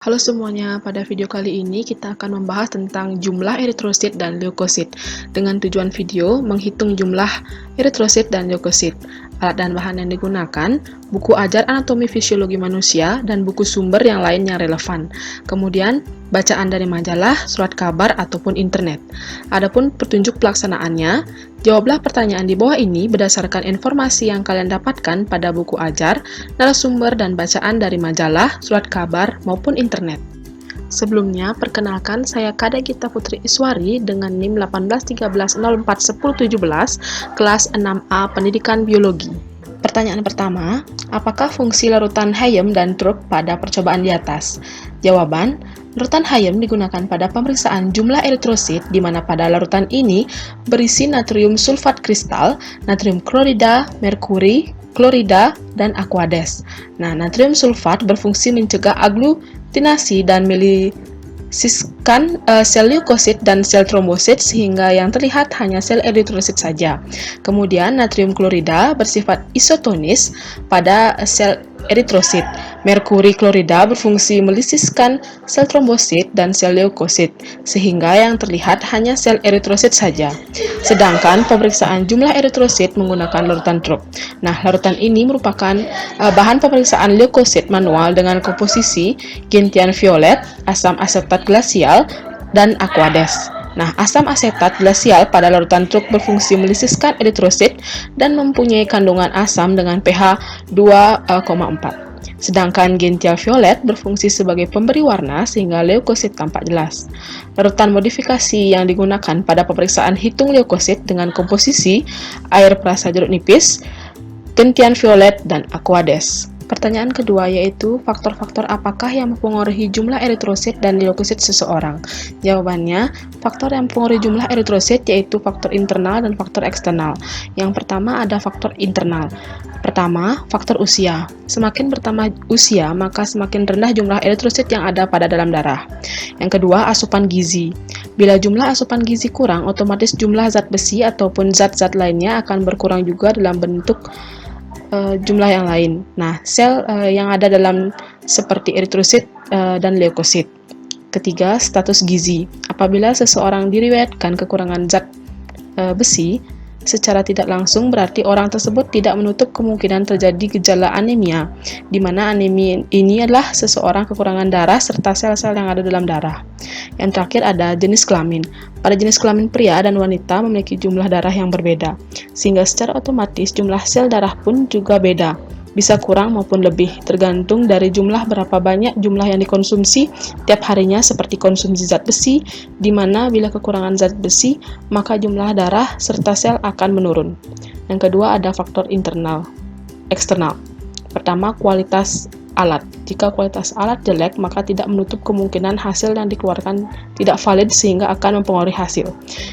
Halo semuanya, pada video kali ini kita akan membahas tentang jumlah eritrosit dan leukosit. Dengan tujuan video, menghitung jumlah eritrosit dan leukosit. Alat dan bahan yang digunakan, buku ajar anatomi fisiologi manusia, dan buku sumber yang lain yang relevan. Kemudian, bacaan dari majalah, surat kabar, ataupun internet. Adapun petunjuk pelaksanaannya, jawablah pertanyaan di bawah ini berdasarkan informasi yang kalian dapatkan pada buku ajar, narasumber dan bacaan dari majalah, surat kabar, maupun internet. Sebelumnya, perkenalkan saya Kadek Gita Putri Iswari dengan NIM 1813041017, kelas 6A Pendidikan Biologi. Pertanyaan pertama, apakah fungsi larutan Hayem dan Trupp pada percobaan di atas? Jawaban, larutan Hayem digunakan pada pemeriksaan jumlah eritrosit, di mana pada larutan ini berisi natrium sulfat kristal, natrium klorida, merkuri, klorida, dan aquades. Nah, natrium sulfat berfungsi mencegah aglutinasi dan melisiskan sel leukosit dan sel trombosit sehingga yang terlihat hanya sel eritrosit saja. Kemudian, natrium klorida bersifat isotonis pada sel eritrosit. Merkuri klorida berfungsi melisiskan sel trombosit dan sel leukosit, sehingga yang terlihat hanya sel eritrosit saja. Sedangkan pemeriksaan jumlah eritrosit menggunakan larutan Trupp. Nah, larutan ini merupakan bahan pemeriksaan leukosit manual dengan komposisi gentian violet, asam asetat glasial, dan aquades. Nah, asam asetat glasial pada larutan Trupp berfungsi melisiskan eritrosit dan mempunyai kandungan asam dengan pH 2,4. Sedangkan gential violet berfungsi sebagai pemberi warna sehingga leukosit tampak jelas. Larutan modifikasi yang digunakan pada pemeriksaan hitung leukosit dengan komposisi air perasa jeruk nipis, gentian violet, dan aquades. Pertanyaan kedua yaitu faktor-faktor apakah yang mempengaruhi jumlah eritrosit dan leukosit seseorang? Jawabannya, faktor yang mempengaruhi jumlah eritrosit yaitu faktor internal dan faktor eksternal. Yang pertama ada faktor internal. Pertama, faktor usia. Semakin bertambah usia, maka semakin rendah jumlah eritrosit yang ada pada dalam darah. Yang kedua, asupan gizi. Bila jumlah asupan gizi kurang, otomatis jumlah zat besi ataupun zat-zat lainnya akan berkurang juga dalam bentuk jumlah yang lain. Nah, sel yang ada dalam seperti eritrosit dan leukosit. Ketiga, status gizi. Apabila seseorang diriwayatkan kekurangan zat besi, secara tidak langsung berarti orang tersebut tidak menutup kemungkinan terjadi gejala anemia, di mana anemia ini adalah seseorang kekurangan darah serta sel-sel yang ada dalam darah. Yang terakhir ada jenis kelamin. Pada jenis kelamin pria dan wanita memiliki jumlah darah yang berbeda, sehingga secara otomatis jumlah sel darah pun juga beda. Bisa kurang maupun lebih, tergantung dari jumlah berapa banyak jumlah yang dikonsumsi tiap harinya seperti konsumsi zat besi, di mana bila kekurangan zat besi, maka jumlah darah serta sel akan menurun. Yang kedua ada faktor internal, eksternal. Pertama, kualitas alat. Jika kualitas alat jelek, maka tidak menutup kemungkinan hasil yang dikeluarkan tidak valid sehingga akan mempengaruhi hasil.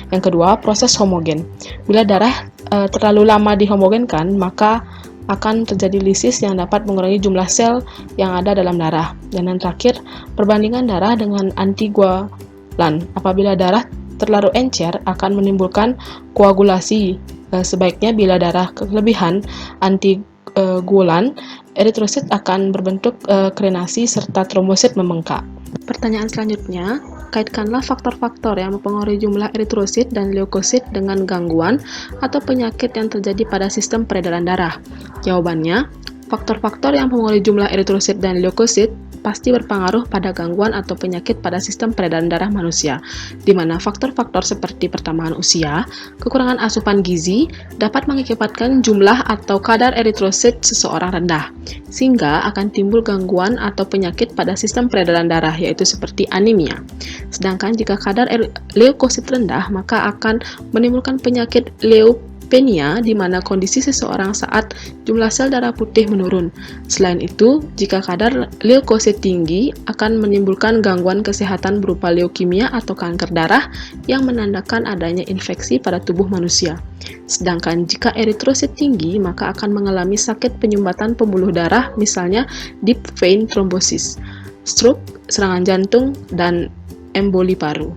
Yang kedua, proses homogen. Bila darah terlalu lama dihomogenkan, maka akan terjadi lisis yang dapat mengurangi jumlah sel yang ada dalam darah. Dan yang terakhir, perbandingan darah dengan antikoagulan. Apabila darah terlalu encer akan menimbulkan koagulasi. Sebaiknya bila darah kelebihan antikoagulan, eritrosit akan berbentuk krenasi serta trombosit membengkak. Pertanyaan selanjutnya, kaitkanlah faktor-faktor yang mempengaruhi jumlah eritrosit dan leukosit dengan gangguan atau penyakit yang terjadi pada sistem peredaran darah. Jawabannya, faktor-faktor yang mempengaruhi jumlah eritrosit dan leukosit pasti berpengaruh pada gangguan atau penyakit pada sistem peredaran darah manusia, di mana faktor-faktor seperti pertambahan usia, kekurangan asupan gizi, dapat mengakibatkan jumlah atau kadar eritrosit seseorang rendah, sehingga akan timbul gangguan atau penyakit pada sistem peredaran darah, yaitu seperti anemia. Sedangkan jika kadar leukosit rendah, maka akan menimbulkan penyakit leukemia, di mana kondisi seseorang saat jumlah sel darah putih menurun. Selain itu, jika kadar leukosit tinggi akan menimbulkan gangguan kesehatan berupa leukemia atau kanker darah yang menandakan adanya infeksi pada tubuh manusia. Sedangkan jika eritrosit tinggi, maka akan mengalami sakit penyumbatan pembuluh darah, misalnya deep vein thrombosis, stroke, serangan jantung, dan emboli paru.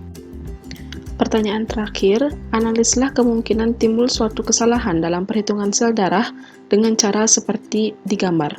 Pertanyaan terakhir, analislah kemungkinan timbul suatu kesalahan dalam perhitungan sel darah dengan cara seperti digambar.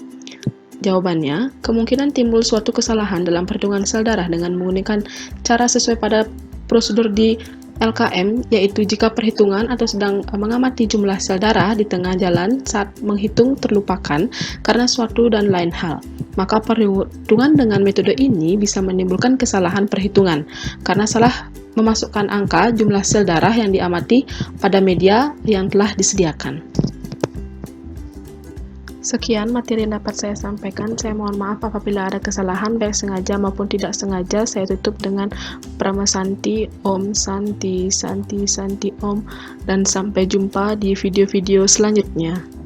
Jawabannya, kemungkinan timbul suatu kesalahan dalam perhitungan sel darah dengan menggunakan cara sesuai pada prosedur di LKM, yaitu jika perhitungan atau sedang mengamati jumlah sel darah di tengah jalan saat menghitung terlupakan karena suatu dan lain hal, maka perhitungan dengan metode ini bisa menimbulkan kesalahan perhitungan karena salah memasukkan angka jumlah sel darah yang diamati pada media yang telah disediakan. Sekian materi yang dapat saya sampaikan. Saya mohon maaf apabila ada kesalahan baik sengaja maupun tidak sengaja. Saya tutup dengan Brahma Santi, Om Santi, Santi, Santi Om, dan sampai jumpa di video-video selanjutnya.